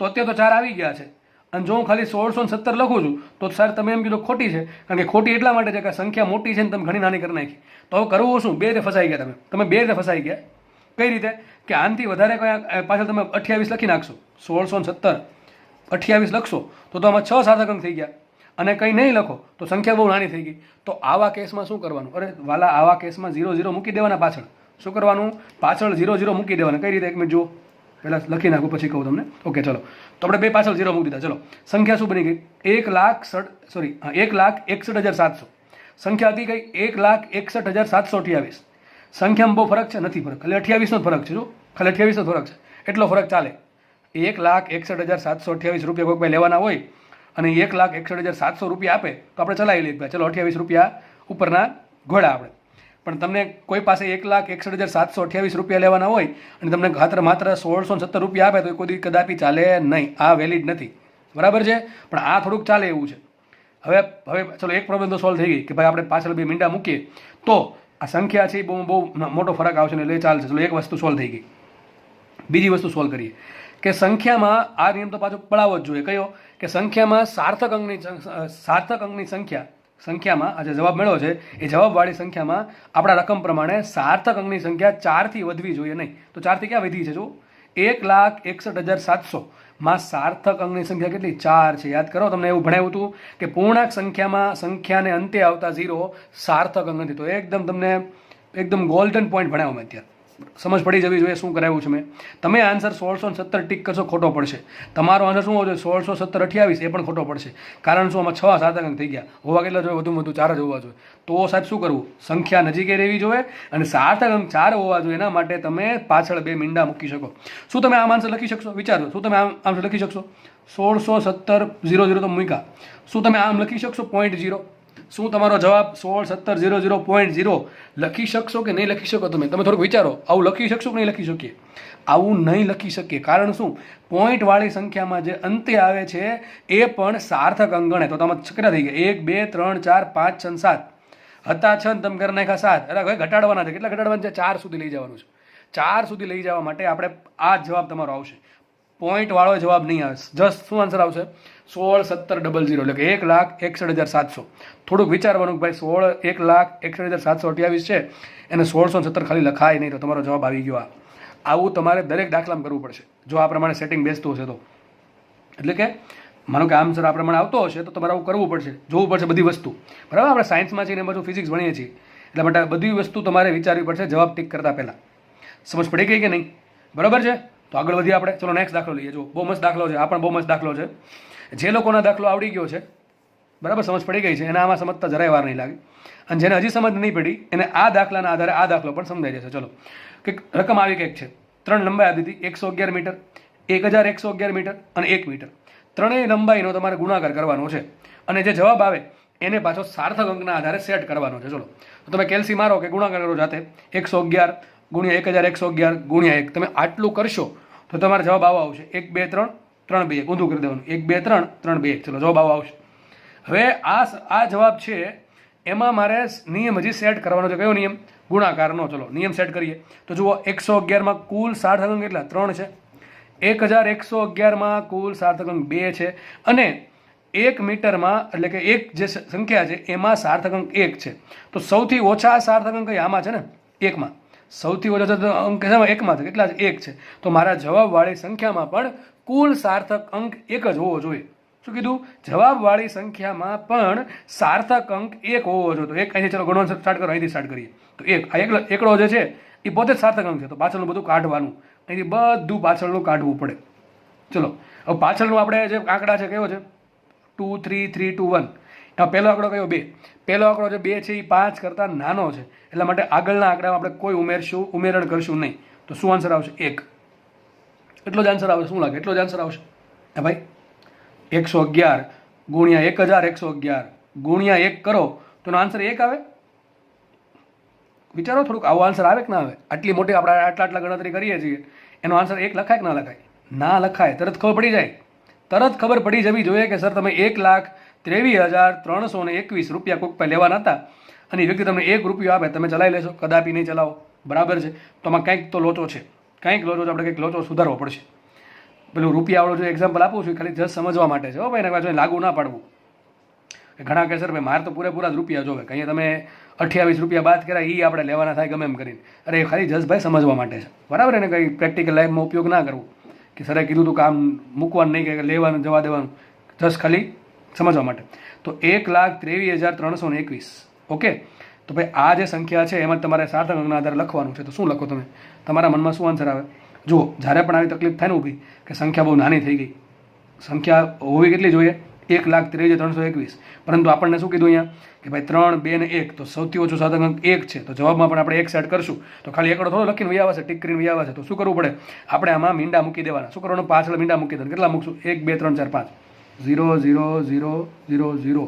તો અત્યારે તો 4 આવી ગયા છે, અને જો હું ખાલી 1617 લખું છું તો સર તમે એમ કીધું ખોટી છે, કારણ કે ખોટી એટલા માટે છે કે સંખ્યા મોટી છે ને તમે ઘણી નાની કરી નાખી. તો હવે કરવું શું? બે રીતે ફસાઈ ગયા તમે બે રીતે ફસાઈ ગયા. કઈ રીતે? કે આનાથી વધારે કયા પાછળ તમે 28 લખી નાખશો, 1617 28 લખશો તો આમાં 6 સાર્થક અંક થઈ ગયા, અને કંઈ નહીં લખો તો સંખ્યા બહુ નાની થઈ ગઈ. તો આવા કેસમાં શું કરવાનું? અરે વાલા, આવા કેસમાં 0 મૂકી દેવાના પાછળ. શું કરવાનું? પાછળ 0 મૂકી દેવાના. કઈ રીતે? એક મિનિટ જુઓ, પહેલાં લખી નાખું પછી કહું તમને. ઓકે ચલો, તો આપણે બે પાછળ 0 મૂકી દીધા. ચલો, સંખ્યા શું બની ગઈ? 1,61,700. સંખ્યા હતી કઈ? 1,61,728. સંખ્યામાં બહુ ફરક છે? નથી ફરક, ખાલી 28નો ફરક છે. જો ખાલી 28નો ફરક છે, એટલો ફરક ચાલે. 1,61,728 રૂપિયા કોઈ ભાઈ લેવાના હોય અને 1,61,700 રૂપિયા આપે તો આપણે ચલાવી લઈએ, ચલો 28 રૂપિયા ઉપરના ઘોડા આપણે. પણ તમને કોઈ પાસે 1,61,728 રૂપિયા લેવાના હોય અને તમને માત્ર 1617 રૂપિયા આપે તો કોઈ કદાપી ચાલે નહીં. આ વેલિડ નથી, બરાબર છે. પણ આ થોડુંક ચાલે એવું છે. હવે ચલો એક પ્રોબ્લેમ તો સોલ્વ થઈ ગઈ કે ભાઈ આપણે પાછળ બે મીંડા મૂકીએ તો આ સંખ્યા છે બહુ મોટો ફરક આવશે ને એટલે ચાલશે. ચલો એક વસ્તુ સોલ્વ થઈ ગઈ. બીજી વસ્તુ સોલ્વ કરીએ કે સંખ્યામાં આ નિયમ તો પાછો પડાવવો જ જોઈએ. કયો? કે સંખ્યામાં સાર્થક અંકની સંખ્યામાં આ જે જવાબ મળ્યો છે એ જવાબવાળી સંખ્યામાં આપણા રકમ પ્રમાણે સાર્થક અંકની સંખ્યા 4થી વધવી જોઈએ નહીં. તો 4થી ક્યાં વધી છે? જો 1,61,700 માં સાર્થક અંકની સંખ્યા કેટલી? 4 છે. યાદ કરો, તમને એવું ભણાવ્યું હતું કે પૂર્ણાંક સંખ્યાને અંતે આવતા 0 સાર્થક અંક નથી. તો તમને એકદમ ગોલ્ડન પોઈન્ટ ભણાવ્યો મેં અત્યારે. સમજ પડી જવી જોઈએ શું કરાવ્યું છે મેં. તમે આન્સર 1617 ટીક કરશો, ખોટો પડશે. તમારો આન્સર શું હોવો જોઈએ? 1617 28 એ પણ ખોટો પડશે. કારણ શું? આમાં 6 સાર્થક અંક થઈ ગયા. હોવા કેટલા જોઈએ? વધુમાં વધુ 4 જ હોવા જોઈએ. તો સાહેબ શું કરવું? સંખ્યા નજીકે રહેવી જોઈએ અને સાર્થક અંક 4 હોવા જોઈએ. એના માટે તમે પાછળ બે મીંડા મૂકી શકો. શું તમે આમ આન્સર લખી શકશો? વિચારજો, શું તમે આમ આન્સર લખી શકશો? 1617 00 તો મૂક્યા. શું તમે આમ લખી શકશો? 0.0. શું તમારો જવાબ 1617 લખી શકશો કે નહીં લખી શકો? તમે થોડુંક વિચારો. આવું લખી શકશો કે નહીં લખી શકીએ? આવું નહીં લખી શકીએ. કારણ શું? પોઈન્ટવાળી સંખ્યામાં જે અંતે આવે છે એ પણ સાર્થક અંક ગણે. તો તમે કેટલા થઈ ગયા? 1 2 3 4 5 6 7 હતા 6 તમે કરી નાખ્યા 7. અરે હવે ઘટાડવાના છે. કેટલા ઘટાડવાના છે? 4 સુધી લઈ જવાનું છે. 4 સુધી લઈ જવા માટે આપણે આ જવાબ તમારો આવશે. પોઈન્ટવાળો જવાબ નહીં આવે. જસ્ટ શું આન્સર આવશે? 1617 એટલે કે 1,61,700. થોડુંક વિચારવાનું ભાઈ 1,61,728 છે એને 1617 ખાલી લખાય નહીં તો તમારો જવાબ આવી ગયો. આવું તમારે દરેક દાખલામાં કરવું પડશે જો આ પ્રમાણે સેટિંગ બેસતું હશે તો. એટલે કે માનો કે આન્સર આ પ્રમાણે આવતો હશે તો તમારે આવું કરવું પડશે, જોવું પડશે બધી વસ્તુ. બરાબર, આપણે સાયન્સમાં છીએ ને બધું ફિઝિક્સ ભણીએ છીએ એટલે માટે બધી વસ્તુ તમારે વિચારવી પડશે જવાબ ટીક કરતાં પહેલાં. સમજ પડી ગઈ કે નહીં? બરાબર છે. તો આગળ વધીએ આપણે. ચલો નેક્સ્ટ દાખલો લઈએ. જો બહુ મસ્ત દાખલો છે, આ પણ બહુ મસ્ત દાખલો છે. જે લોકોના દાખલો આવડી ગયો છે, બરાબર, સમજ પડી ગઈ છે, એને આમાં સમજતા જરાય વાર નહીં લાગે. અને જેને હજી સમજ નહીં પડી એને આ દાખલાના આધારે આ દાખલો પણ સમજાઈ જશે. ચલો, કે રકમ આવી કંઈક છે. 3 લંબાઈ આપી હતી, 111 મીટર, 1111 મીટર અને 1 મીટર. ત્રણેય લંબાઈનો તમારે ગુણાકાર કરવાનો છે અને જે જવાબ આવે એને પાછો સાર્થક અંકના આધારે સેટ કરવાનો છે. ચલો, તો તમે કેલ્સી મારો કે ગુણાકાર કરો જાતે. 111 ગુણ્યા 1111 ગુણ્યા 1. તમે આટલું કરશો તો તમારો જવાબ આવો આવશે 1 2 3 3 2 1. ઊંધું કરી દેવાનું 1 2 3 3 2 1. ચલો, જવાબ આવો આવશે. હવે આ જવાબ છે એમાં મારે નિયમ હજી સેટ કરવાનો છે. કયો નિયમ? ગુણાકારનો. ચલો નિયમ સેટ કરીએ. તો જુઓ, 111માં કુલ સાર્થક અંક કેટલા? 3 છે. 1111માં કુલ સાર્થક અંક 2 છે અને 1 મીટરમાં એટલે કે એક જે સંખ્યા છે એમાં સાર્થક અંક 1 છે. તો સૌથી ઓછા સાર્થક અંક આમાં છે ને 1માં. સૌથી ઓછા અંક એકમાં છે. કેટલા છે? 1 છે. તો મારા જવાબવાળી સંખ્યામાં પણ કુલ સાર્થક અંક 1 જ હોવો જોઈએ. શું કીધું? જવાબવાળી સંખ્યામાં પણ સાર્થક અંક 1 હોવો જોઈએ. તો 1 અહીંથી ચલો ગણવાનું સ્ટાર્ટ કરો. અહીંથી સ્ટાર્ટ કરીએ. તો 1 આ એકડો જે છે એ પોતે જ સાર્થક અંક છે. તો પાછળનું બધું કાઢવાનું. અહીંથી બધું પાછળનું કાઢવું પડે. ચલો, હવે પાછળનું આપણે જે આંકડા છે કેવો છે? 2 3 3 2 1. એમાં પહેલો આંકડો કયો 2, પહેલો આંકડો જે 2 છે એ 5 કરતાં નાનો છે, એટલા માટે આગળના આંકડામાં આપણે કોઈ ઉમેરણ કરશું નહીં. તો શું આન્સર આવશે? 1. એટલો જ આન્સર આવશે. શું લાગે? એટલો જ આન્સર આવશે. હા ભાઈ, 111 ગુણ્યા 1111 ગુણ્યા 1 કરો તો એનો આન્સર 1 આવે. વિચારો થોડુંક, આવો આન્સર આવે કે ના આવે? આટલી મોટી આપણે આટલા ગણતરી કરીએ છીએ, એનો આન્સર 1 લખાય કે ના લખાય? ના લખાય. તરત ખબર પડી જાય. તરત ખબર પડી જવી જોઈએ કે સર તમે 1,23,321 રૂપિયા કોઈક પાસે લેવાના હતા અને એ વ્યક્તિ તમને 1 રૂપિયો આપે, તમે ચલાવી લેશો? કદાપી નહીં ચલાવો. બરાબર છે. તો આમાં કંઈક તો લોચો છે, કંઈક લોચો છે. આપણે કંઈક લોચો સુધારવો પડશે. પેલું રૂપિયાવાળું જો એક્ઝામ્પલ આપું છું ખાલી જસ્ટ સમજવા માટે છે. હો ભાઈ, ને લાગુ ના પાડવું. ઘણા કહે સર ભાઈ મારે તો પૂરેપૂરા જ રૂપિયા જોવે, કંઈ તમે 28 રૂપિયા બાદ કર્યા એ આપણે લેવાના થાય ગમે એમ કરીને. અરે ખાલી જસ્ટ ભાઈ સમજવા માટે છે. બરાબર ને? કંઈ પ્રેક્ટિકલ લાઈફમાં ઉપયોગ ના કરવું કે સરે કીધું તું કામ મૂકવાનું નહીં કે લેવાનું જવા દેવાનું, જસ્ટ ખાલી સમજવા માટે. તો 1,23,321. ઓકે. તો ભાઈ આ જે સંખ્યા છે એમાં તમારે સાર્થક અંકના આધારે લખવાનું છે. તો શું લખો તમે? તમારા મનમાં શું આન્સર આવે? જુઓ, જ્યારે પણ આવી તકલીફ થાય ને ઊભી કે સંખ્યા બહુ નાની થઈ ગઈ, સંખ્યા હોવી કેટલી જોઈએ? 1,23,321. પરંતુ આપણને શું કીધું અહીંયા કે ભાઈ 3, 2 ને 1, તો સૌથી ઓછો સાર્થક અંક 1 છે. તો જવાબમાં પણ આપણે 1 સેટ કરશું. તો ખાલી એકડો થોડો લખીને વૈયા આવશે, ટીક કરીને વૈયા આવશે. તો શું કરવું પડે? આપણે આમાં મીંડા મૂકી દેવાના. શું કરવાનું? પાછળ મીંડા મૂકી દેવાના. કેટલા મૂકશું? 1, 2, 3, 4, 5. 0, 0, 0, 0, 0.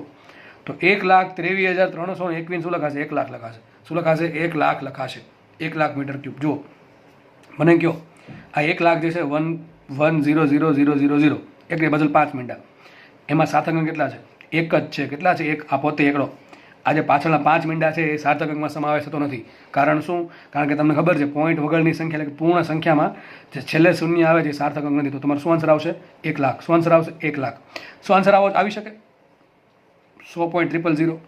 તો 1,23,321 શું લખાશે? 1 લાખ લખાશે. શું લખાશે? 1 લાખ લખાશે. 1 લાખ મીટર ક્યુબ. જુઓ, મને કહો આ 1 લાખ જે છે 1,1,0,0,0,0 એકની બદલ 5 મીંડા, એમાં સાર્થક અંક કેટલા છે? 1 જ છે. કેટલા છે? 1. આ પોતે એકડો. આજે પાછળના 5 મીંડા છે એ સાર્થક અંકમાં સમાવેશ થતો નથી. કારણ શું? કારણ કે તમને ખબર છે પોઈન્ટ વગરની સંખ્યા એટલે કે પૂર્ણ સંખ્યામાં જે છેલ્લે શૂન્ય આવે છે એ સાર્થક અંક નથી. તો તમારો શું આન્સર આવશે? 1 લાખ. શું આન્સર આવશે? 1 લાખ. શું આન્સર આવી શકે? 100.000.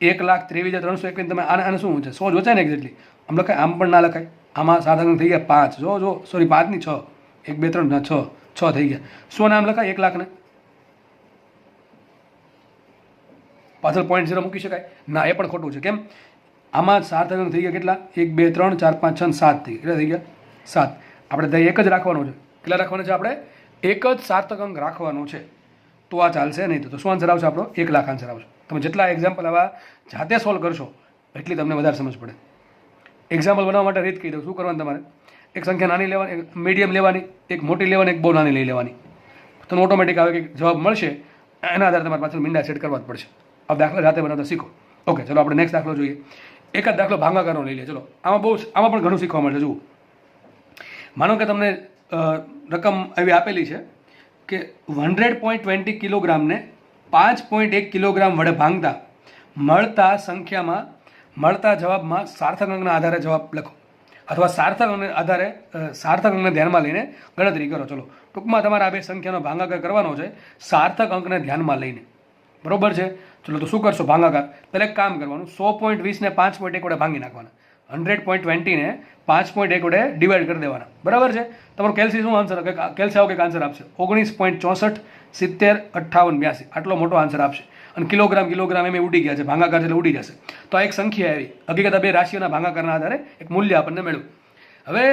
1,23,321. તમે આને શું છે? 100 જોચાય ને એક્ઝેક્ટલી. આમ લખાય? આમ પણ ના લખાય. આમાં સાર્થક અંક થઈ ગયા 5. જો સોરી 5 ની 6. 1, 2, 3 6 થઈ ગયા. શું નામ લખાય 1 લાખને? પાછળ 0.0 મૂકી શકાય? ના, એ પણ ખોટું છે. કેમ? આમાં સાર્થક અંક થઈ ગયા કેટલા? 1, 2, 3, 4, 5, 6, 7 થઈ ગયા. કેટલા થઈ ગયા? 7. આપણે ત્યાં એક જ રાખવાનો છે. કેટલા રાખવાનો છે? આપણે એક જ સાર્થક અંક રાખવાનો છે. તો આ ચાલશે નહીં. તો શું આન્સર આવશે આપણો? 1 લાખ આન્સર આવશે. તમે જેટલા એક્ઝામ્પલ આવા જાતે સોલ્વ કરશો એટલી તમને વધારે સમજ પડે. એક્ઝામ્પલ બનાવવા માટે રીત કહી દઉં. શું કરવાનું તમારે? એક સંખ્યા નાની લેવાની, એક મીડિયમ લેવાની, એક મોટી લેવાની, એક બહુ નાની લઈ લેવાની. તમને ઓટોમેટિક આવે કે જવાબ મળશે. એના આધારે તમારે પાછળ મીંડા સેટ કરવા જ પડશે. આ દાખલા જાતે બનાવતા શીખો. ઓકે, ચલો આપણે નેક્સ્ટ દાખલો જોઈએ. એક જ દાખલો ભાગાકારનો લઈ લે. ચલો, આમાં પણ ઘણું શીખવા મળશે. જુઓ, માનો કે તમને રકમ એવી આપેલી છે કે 100.20 કિલોગ્રામને 5.1 કિલોગ્રામ વડે ભાંગતા મળતા જવાબમાં સાર્થક અંકના આધારે જવાબ લખો, અથવા સાર્થક અંકને આધારે સાર્થક અંકને ધ્યાનમાં લઈને ગણતરી કરો. ચલો, ટૂંકમાં તમારે આ બે સંખ્યાનો ભાગાકાર કરવાનો છે સાર્થક અંકને ધ્યાનમાં લઈને. બરોબર છે? ચલો, તો શું કરશો ભાગાકાર? પહેલાં એક કામ કરવાનું, 100.20 ને 5.1 વડે ભાંગી નાખવાના. 100.20 ને 5.1 વડે ડિવાઈડ કરી દેવાના. બરાબર છે? તમારો કેલ્સી શું આન્સર? કેલ્સી આવો કંઈક આન્સર આપશે 19.64 70 58 82. આટલો મોટો આન્સર આપશે. અને કિલોગ્રામ એમ ઉડી ગયા છે, ભાગાકાર એટલે ઉડી જશે. તો આ એક સંખ્યા આવી. હકીકત બે રાશિઓના ભાગાકારના આધારે એક મૂલ્ય આપણને મળ્યું. હવે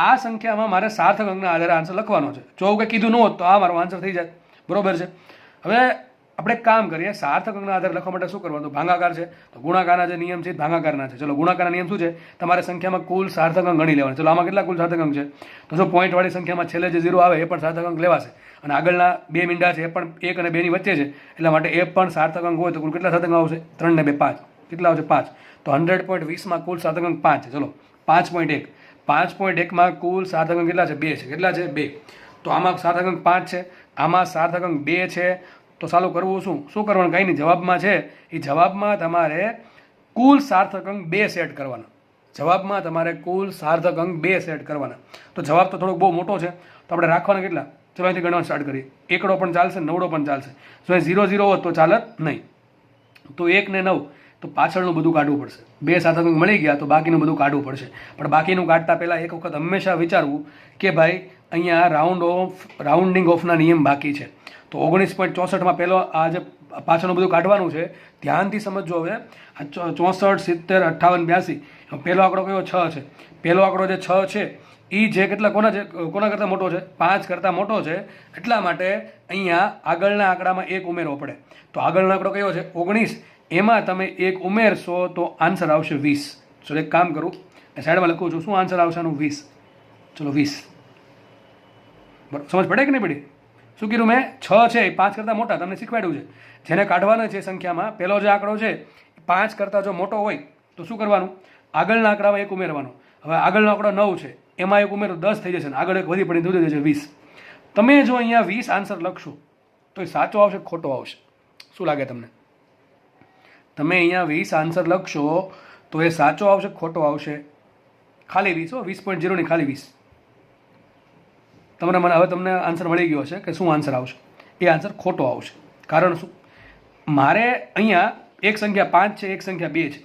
આ સંખ્યામાં મારે સાર્થક અંકના આધારે આન્સર લખવાનો છે. જો કંઈ કીધું ન હોત તો આ મારો આન્સર થઈ જાય. બરોબર છે? હવે આપણે એક કામ કરીએ, સાર્થક અંકના આધારે લખવા માટે શું કરવાનું? ભાગાકાર છે તો ગુણાકારના જે નિયમ છે ભાગાકારના છે. ચલો, ગુણાકારના નિયમ શું છે? તમારે સંખ્યામાં કુલ સાર્થક અંક ગણી લેવાના. ચલો, આમાં કેટલા કુલ સાર્થક અંક છે? તો જો પોઈન્ટવાળી સંખ્યામાં છેલ્લે જે 0 આવે એ પણ સાર્થક અંક લેવાશે. અને આગળના બે મીંડા છે એ પણ 1 અને 2 ની વચ્ચે છે, એટલા માટે એ પણ સાર્થક અંક હોય તો કુલ કેટલા સાર્થક અંક આવશે? 3 ને 2 5. કેટલા આવશે? 5. તો 100.20 કુલ સાર્થક અંક 5 છે. ચલો, 5.1 5.1 કુલ સાર્થક અંક કેટલા છે? 2 છે. કેટલા છે? 2. તો આમાં સાર્થક અંક 5 છે, આમાં સાર્થક અંક 2 છે. તો ચાલુ કરવું શું કરવાનું? કંઈ નહીં. જવાબમાં છે એ જવાબમાં તમારે કુલ સાર્થક અંક 2 સેટ કરવાના. જવાબમાં તમારે કુલ સાર્થક અંક 2 સેટ કરવાના. તો જવાબ તો થોડોક બહુ મોટો છે, તો આપણે રાખવાના કેટલા? ચલો, અહીંથી ગણવાનું સ્ટાર્ટ કરીએ. એકડો પણ ચાલશે, નવડો પણ ચાલશે. જો 0 0 હોત તો ચાલત નહીં. તો 1 ને 9, તો પાછળનું બધું કાઢવું પડશે. 2 સાર્થક અંક મળી ગયા તો બાકીનું બધું કાઢવું પડશે. પણ બાકીનું કાઢતા પહેલાં એક વખત હંમેશા વિચારવું કે ભાઈ અહીંયા રાઉન્ડિંગ ઓફના નિયમ બાકી છે. તો 19.64 પહેલો આ જે પાછળનું બધું કાઢવાનું છે, ધ્યાનથી સમજજો. હવે 64 70 58 82 પહેલો આંકડો કયો? 6 છે. પહેલો આંકડો જે 6 છે એ જે કેટલા કોના કરતાં મોટો છે? 5 કરતાં મોટો છે. એટલા માટે અહીંયા આગળના આંકડામાં 1 ઉમેરવો પડે. તો આગળનો આંકડો કયો છે? 19. એમાં તમે 1 ઉમેરશો તો આન્સર આવશે 20. ચલો એક કામ કરું, સાઈડમાં લખું છું. શું આન્સર આવશે આનું? 20. ચલો 20. બરાબર, સમજ પડે કે નહીં પડી? શું કીધું મેં? 6 છે એ 5 કરતાં મોટા, તમને શીખવાડ્યું છે. જેને કાઢવાના છે સંખ્યામાં પહેલો જે આંકડો છે 5 કરતાં જો મોટો હોય તો શું કરવાનું? આગળના આંકડામાં 1 ઉમેરવાનો. હવે આગળનો આંકડો 9 છે, એમાં 1 ઉમેરો 10 થઈ જશે ને આગળ એક વધી પડી દૂધ જશે 20. તમે જો અહીંયા 20 આન્સર લખશો તો એ સાચો આવશે ખોટો આવશે? શું લાગે તમને? તમે અહીંયા 20 આન્સર લખશો તો એ સાચો આવશે ખોટો આવશે? ખાલી 20 20.0 ની ખાલી 20. તમને હવે તમને આન્સર મળી ગયો હશે કે શું આન્સર આવશે. એ આન્સર ખોટો આવશે. કારણ શું? મારે અહીંયા એક સંખ્યા 5 છે, એક સંખ્યા 2 છે,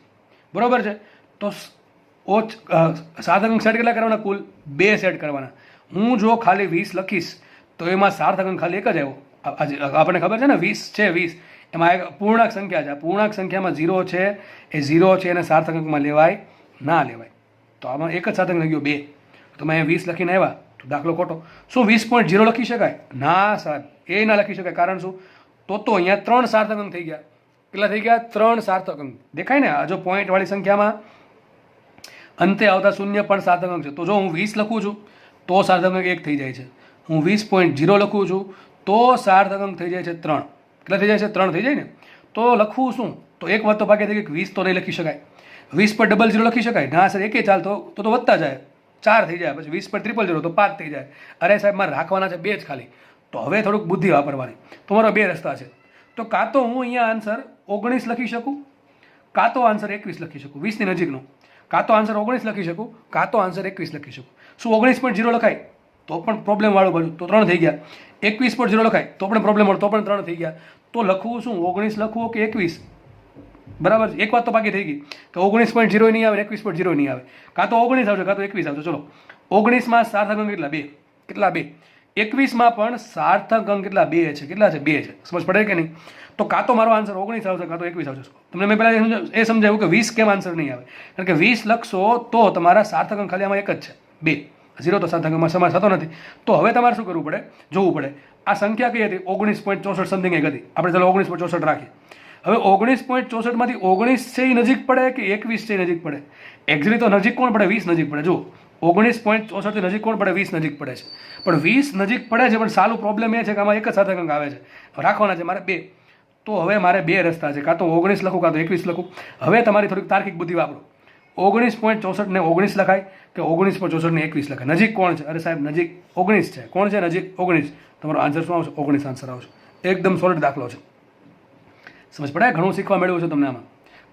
બરાબર છે. તો સાર્થક અંક સેટ કેટલા કરવાના? કુલ 2 સેટ કરવાના. હું જો ખાલી 20 લખીશ તો એમાં સાર્થક અંક ખાલી એક જ આવ્યો. આપણને ખબર છે ને 20 છે, 20 એમાં એક પૂર્ણાંક સંખ્યા છે. આ પૂર્ણાંક સંખ્યામાં 0 છે, એ 0 છે એને સાર્થક અંકમાં લેવાય ના લેવાય? તો આમાં એક જ સાર્થક અંક ગયો 2. તમે અહીંયા 20 લખીને આવ્યા તો દાખલો ખોટો. શું 20.0 લખી શકાય? ના સાહેબ, એ ના લખી શકાય. કારણ શું? તો અહીંયા 3 સાર્થક અંક થઈ ગયા. કેટલા થઈ ગયા? 3 સાર્થક અંક. દેખાય ને? આ જો પોઈન્ટ વાળી સંખ્યામાં અંતે આવતા શૂન્ય પણ સાર્થક અંક છે. તો જો હું 20 લખું છું તો સાર્થક અંક 1 થઈ જાય છે. હું 20.0 લખું છું તો સાર્થક અંક થઈ જાય છે 3. કેટલા થઈ જાય છે? 3 થઈ જાય ને? તો લખવું શું? તો એક વાત તો બાકી થઈ ગઈ કે 20 તો નહીં લખી શકાય. 20.00 લખી શકાય? ના સર, એકે ચાલતો તો વધતા જાય, 4 થઈ જાય. પછી 20.000 તો 5 થઈ જાય. અરે સાહેબ, મારે રાખવાના છે 2 જ ખાલી. તો હવે થોડુંક બુદ્ધિ વાપરવાની. તો મારો 2 રસ્તા છે. તો કાં તો હું અહીંયા આન્સર 19 લખી શકું, કાં તો આન્સર 21 લખી શકું, 20 ની નજીકનો. કાં તો આન્સર 19 લખી શકું, કાં તો આન્સર 21 લખી શકું. શું 19.0 લખાય તો પણ પ્રોબ્લેમ વાળું બાજુ, તો 3 થઈ ગયા. 21.0 લખાય તો પણ પ્રોબ્લેમ વાળું, તો પણ 3 થઈ ગયા. તો લખવું શું? 19 લખવું કે 21? બરાબર. એક વાત તો બાકી થઈ ગઈ કે 19.0 નહીં આવે, 21.0 નહીં આવે. કાં તો 19 આવશે, કાં તો 21 આવશે. ચલો 19માં સાર્થક અંક કેટલા? 2. કેટલા? 2. 21માં પણ સાર્થક અંક કેટલા? 2 છે. કેટલા છે? 2 છે. સમજ પડે કે નહીં? તો કાં તો મારો આન્સર 19 આવશે, કાં તો 21 આવશે. તમને મેં પહેલાં એ સમજાવ્યું કે 20 કેમ આન્સર નહીં આવે? કારણ કે 20 લખશો તો તમારા સાર્થક અંક ખાલી આમાં એક જ છે, 2. 0 તો સાર્થક અંકમાં સમાસ થતો નથી. તો હવે તમારે શું કરવું પડે? જોવું પડે આ સંખ્યા કઈ હતી? 19.64 સમથિંગ એક હતી. આપણે ચાલો 19.64 રાખીએ. હવે 19.64 માંથી 19 છે એ નજીક પડે કે 21 છે એ નજીક પડે? એક્ઝેક્ટલી તો નજીક કોણ પડે? 20 નજીક પડે. જો 19.64 થી નજીક કોણ પડે? 20 નજીક પડે છે. પણ 20 નજીક પડે છે, પણ સારું પ્રોબ્લેમ એ છે કે આમાં એક જ સાર્થક અંક આવે છે. રાખવાના છે મારે 2. તો હવે મારે 2 રસ્તા છે, કાં તો 19 લખું, કાં તો 21 લખું. હવે તમારી થોડીક તાર્કિક બુદ્ધિ વાપરો. 19.64 ને 19 લખાય કે 19.64 ને 21 લખાય? નજીક કોણ છે? અરે સાહેબ, નજીક 19 છે. કોણ છે નજીક? 19. તમારો આન્સર શું આવશે? 19 આન્સર આવશે. એકદમ સોલિડ દાખલો છે. સમજ પડે? ઘણું શીખવા મળ્યું છે તમને આમાં.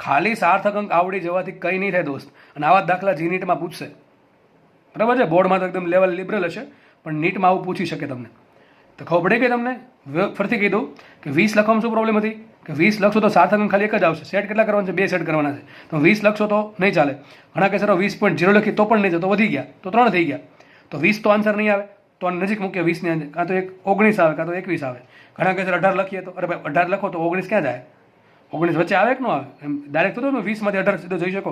ખાલી સાર્થક અંક આવડી જવાથી કંઈ નહીં થાય દોસ્ત. અને આવા દાખલા જી નીટમાં પૂછશે, બરાબર છે? બોર્ડમાં તો એકદમ લેવલ લિબરલ હશે, પણ નીટમાં આવું પૂછી શકે તમને. તો ખબર પડી ગઈ તમને? ફરીથી કહી દઉં કે 20 લખવામાં શું પ્રોબ્લેમ હતી? કે 20 લખશો તો સાર્થક અંક ખાલી એક જ આવશે. સેટ કેટલા કરવાના છે? 2 સેટ કરવાના છે. તો 20 લખશો તો નહીં ચાલે. ઘણા કેસરો 20.0 લખી તો પણ નહીં, તો વધી ગયા, તો 3 થઈ ગયા. તો 20 તો આન્સર નહીં આવે. તો નજીક મૂકીએ 20 ની અંદર, કાં તો 19 આવે, કાં તો 21 આવે. ઘણા કેસર 18 લખીએ તો, અરે ભાઈ 18 લખો તો 19 ક્યાં જાય? 19 વચ્ચે આવે કે ન આવે? એમ ડાયરેક્ટ તો 20 માંથી 18 સીધો જઈ શકો,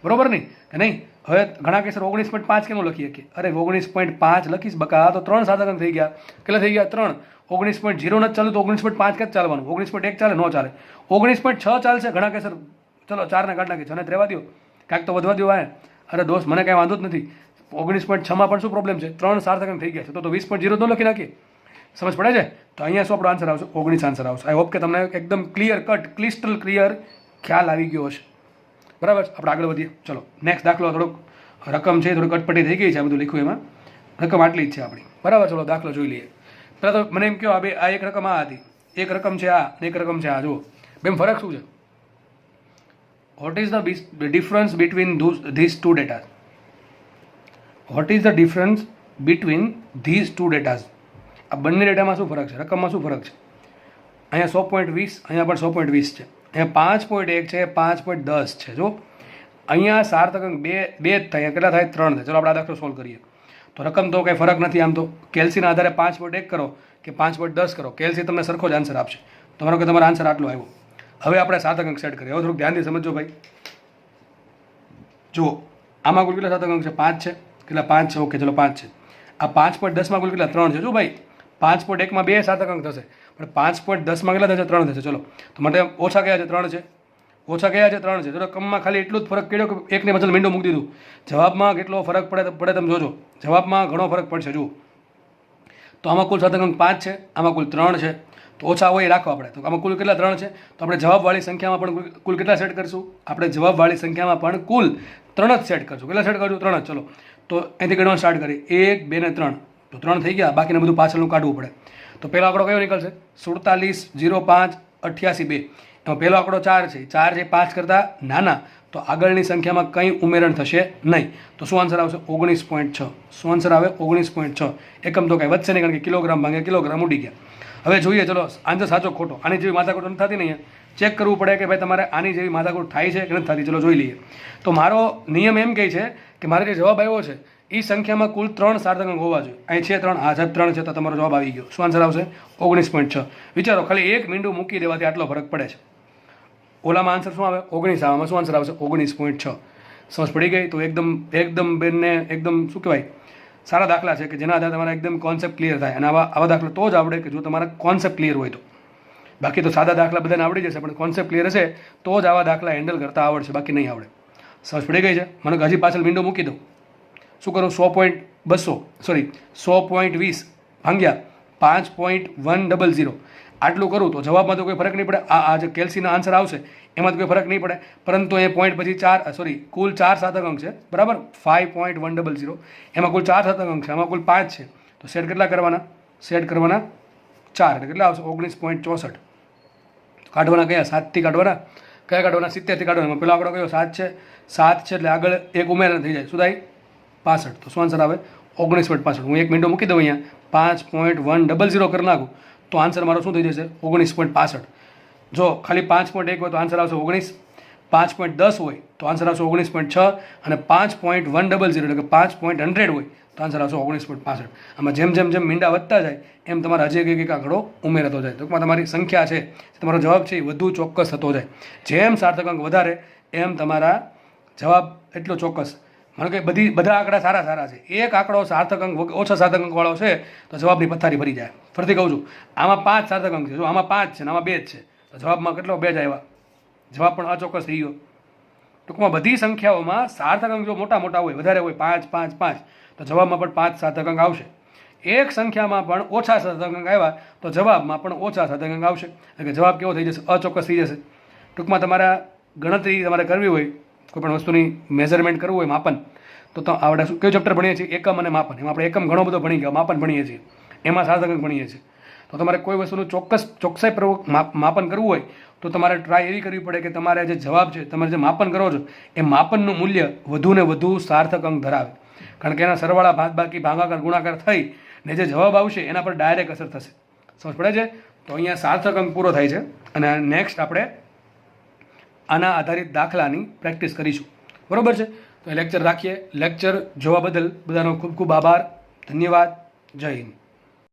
બરોબર નહીં? નહીં. હવે ઘણા કેસર 19.5 કેનું લખીએ કે અરે 19.5 લખીશ બકા, તો 3 સાર્થક અંક થઈ ગયા. કેટલા થઈ ગયા? 3. 19.0 નથી ચાલુ તો 19.5 ક્યાં ચાલવાનું? 19.1 ચાલે? ન ચાલે. 19.6 ચાલશે. ઘણા કેસર ચલો 4 ને કાઢ નાખીએ, 6 ને રહેવા દો, કાંઈક તો વધવા દો. અરે દોસ્ત, મને કાંઈ વાંધો જ નથી. 19.6માં પણ શું પ્રોબ્લેમ છે? 3 સાર્થક અંક થઈ ગયા છે, તો 20.0 તો લખી નાખીએ. સમજ પડે છે? તો અહીંયા શું આપણો આન્સર આવશે? 19 આન્સર આવશે. આઈ હોપ કે તમને એકદમ ક્લિયર કટ, ક્રિસ્ટલ ક્લિયર ખ્યાલ આવી ગયો હશે. બરાબર? આપણે આગળ વધીએ. ચલો નેક્સ્ટ દાખલો. થોડુંક રકમ છે, થોડીક અટપટી થઈ ગઈ છે આ બધું લખ્યું એમાં. રકમ આટલી જ છે આપણી, બરાબર? ચલો દાખલો જોઈ લઈએ. પહેલાં તો મને એમ કહો, આ એક રકમ આ હતી, એક રકમ છે આ, એક રકમ છે આ. જુઓ બેમ ફરક શું છે? What is the difference between these two data? What is the difference between these two datas? આ બંને ડેટામાં શું ફરક છે? રકમમાં શું ફરક છે? અહીંયા 100.20, અહીંયા પણ 100.20 છે. અહીંયા 5.1 છે, 5.10 છે. જો અહીંયા સાર્થક અંક 2 જ થાય, કેટલા થાય? 3 થાય. ચલો આપણે આ દાખલો સોલ્વ કરીએ. તો રકમ તો કંઈ ફરક નથી. આમ તો કેલ્સીના આધારે 5.1 કરો કે 5.10 કરો, કેલ્સી તમને સરખો જ આન્સર આપશે. તમારો કે તમારો આન્સર આટલો આવ્યો. હવે આપણે સાર્થક અંક સેટ કરીએ. હવે થોડુંક ધ્યાનથી સમજો ભાઈ. જુઓ આમાં કુલ કેટલા સાર્થક અંક છે? 5 છે. કેટલા 5 છે. ઓકે ચલો 5 છે. આ 5.10માં કુલ કેટલા 3 છે. જો ભાઈ 5.1માં 2 સાર્થક અંક થશે, પણ 5.10માં કેટલા થશે 3 થશે. ચલો તો માટે ઓછા કયા છે 3 છે. ઓછા કયા છે 3 છે. ચલો કમમાં ખાલી એટલું જ ફરક પડ્યો કે એકને બદલે મીંડું મૂકી દીધું. જવાબમાં કેટલો ફરક પડે તમે જોજો. જવાબમાં ઘણો ફરક પડશે. જુઓ તો આમાં કુલ સાર્થક અંક 5 છે, આમાં કુલ 3 છે. તો ઓછા હોય એ રાખો આપણે. તો આમાં કુલ કેટલા 3 છે. તો આપણે જવાબવાળી સંખ્યામાં પણ કુલ કેટલા સેટ કરશું. આપણે જવાબવાળી સંખ્યામાં પણ કુલ 3 જ સેટ કરશું. કેટલા સેટ કરશું 3 જ. ચલો તો અહીંથી ગણવાનું સ્ટાર્ટ કરીએ. 1 2 ને 3. તો 3 થઈ ગયા. બાકીને બધું પાછળનું કાઢવું પડે. તો પહેલો આંકડો કયો નીકળશે 47 05 88 2. એમાં પહેલો આંકડો 4 છે. 4 છે 5 કરતાં નાના, તો આગળની સંખ્યામાં કંઈ ઉમેરણ થશે નહીં. તો શું આન્સર આવશે 19.6. શું આન્સર આવે 19.6. એકમ તો કાંઈ વધશે નહીં, કારણ કે કિલોગ્રામ ભાગ્યા કિલોગ્રામ ઉડી ગયા. હવે જોઈએ ચલો આન્સર સાચો ખોટો. આની જેવી માથાકૂટ નથી થતી નહીં. ચેક કરવું પડે કે ભાઈ તમારે આની જેવી માથાકૂટ થાય છે કે નથી થતી. ચલો જોઈ લઈએ. તો મારો નિયમ એમ કહે છે કે મારે જે જવાબ આવ્યો છે એ સંખ્યામાં કુલ 3 સાર્થક અંક હોવા જોઈએ. અહીં છે 3, આ સાહેબ 3 છે, તો તમારો જવાબ આવી ગયો. શું આન્સર આવશે 19.6. વિચારો ખાલી એક મીંડું મૂકી દેવાથી આટલો ફરક પડે છે. ઓલામાં આન્સર શું આવે 19, આવામાં શું આન્સર આવશે 19.6. સમજ પડી ગઈ. તો એકદમ બેનને એકદમ શું કહેવાય સારા દાખલા છે કે જેના આધારે તમારા એકદમ કોન્સેપ્ટ ક્લિયર થાય. અને આવા દાખલા તો જ આવડે કે જો તમારા કોન્સેપ્ટ ક્લિયર હોય તો. બાકી તો સાદા દાખલા બધાને આવડી જશે, પણ કોન્સેપ્ટ ક્લિયર હશે તો જ આવા દાખલા હેન્ડલ કરતા આવડશે, બાકી નહીં આવડે. સમજ પડી ગઈ છે. મને હજી પાછળ વિન્ડો મૂકી દો. શું કરું 100.20 ભાગ્યા 5.100 આટલું કરું તો જવાબમાં તો કોઈ ફરક નહીં પડે. આ જે કેલ્સીના આન્સર આવશે એમાં તો કોઈ ફરક નહીં પડે, પરંતુ એ પોઈન્ટ પછી કુલ 4 સાર્થક અંક છે બરાબર. 5.100 એમાં કુલ 4 સાર્થક અંક છે, આમાં કુલ 5 છે. તો સેટ કેટલા કરવાના 4 એટલે કેટલા આવશે 19.64. કાઢવાના કયા 7થી કાઢવાના, કયા કાઢવાના 70થી કાઢવાના. પેલો આંકડો કયો 7 છે. 7 છે એટલે આગળ એક ઉમેરણ થઈ જાય. શું થાય 65. તો શું આન્સર આવે 19.65. હું એક મિનિટ મૂકી દઉં અહીંયા 5.100 કરી નાખું તો આન્સર મારો શું થઈ જશે 19.65. જો ખાલી 5.1 હોય તો આન્સર આવશે 19, 5.10 હોય તો આન્સર આવશે 19.6, અને 5.100 એટલે કે 5.100 હોય તો આન્સર આવશે 19.65. આમાં જેમ જેમ મીંડા વધતા જાય એમ તમારા હજી એક આંકડો ઉમેરતો જાય. ટૂંકમાં તમારી સંખ્યા છે, તમારો જવાબ છે એ વધુ ચોક્કસ થતો જાય. જેમ સાર્થક અંક વધારે એમ તમારા જવાબ એટલો ચોક્કસ. મને કે બધા આંકડા સારા છે. એક આંકડો સાર્થક અંક ઓછા સાર્થક અંકવાળો છે તો જવાબની પથારી ભરી જાય. ફરીથી કહું છું, આમાં 5 સાર્થક અંક છે. જો આમાં 5 છે ને આમાં 2 જ છે, તો જવાબમાં કેટલો 2 જ આવ્યા. જવાબ પણ અચોક્કસ થઈ ગયો. ટૂંકમાં બધી સંખ્યાઓમાં સાર્થક અંક જો મોટા હોય, વધારે હોય 5 5 5, તો જવાબમાં પણ 5 સાર્થક અંક આવશે. એક સંખ્યામાં પણ ઓછા સાર્થક અંક આવ્યા તો જવાબમાં પણ ઓછા સાર્થક અંક આવશે. એટલે કે જવાબ કેવો થઈ જશે અચોક્કસ થઈ જશે. ટૂંકમાં તમારા ગણતરી તમારે કરવી હોય, કોઈ પણ વસ્તુની મેઝરમેન્ટ કરવું હોય, માપન, તો આપણે કયું ચેપ્ટર ભણીએ છીએ એકમ અને માપન. એમાં આપણે એકમ ઘણો બધો ભણી ગયા, માપન ભણીએ છીએ, એમાં સાર્થક અંક ભણીએ છીએ. તો તમારે કોઈ વસ્તુનું ચોકસાઈપૂર્વક માપન કરવું હોય તો તમારે ટ્રાય એવી કરવી પડે કે તમારે જે જવાબ છે, તમારે જે માપન કરો છો એ માપનનું મૂલ્ય વધુ ને વધુ સાર્થક અંક ધરાવે. કારણ કે એના સરવાળા બાદબાકી ભાગાકાર ગુણાકાર થઈ ને જે જવાબ આવશે એના પર ડાયરેક્ટ અસર થશે. સમજ પડે છે. તો અહીંયા સાર્થક અંક પૂરો થાય છે, અને નેક્સ્ટ આપણે આના આધારિત દાખલાની પ્રેક્ટિસ કરીશું. બરાબર છે. તો એ લેક્ચર રાખીએ. લેક્ચર જોવા બદલ બધાનો ખૂબ ખૂબ આભાર. ધન્યવાદ. જય હિન્દ.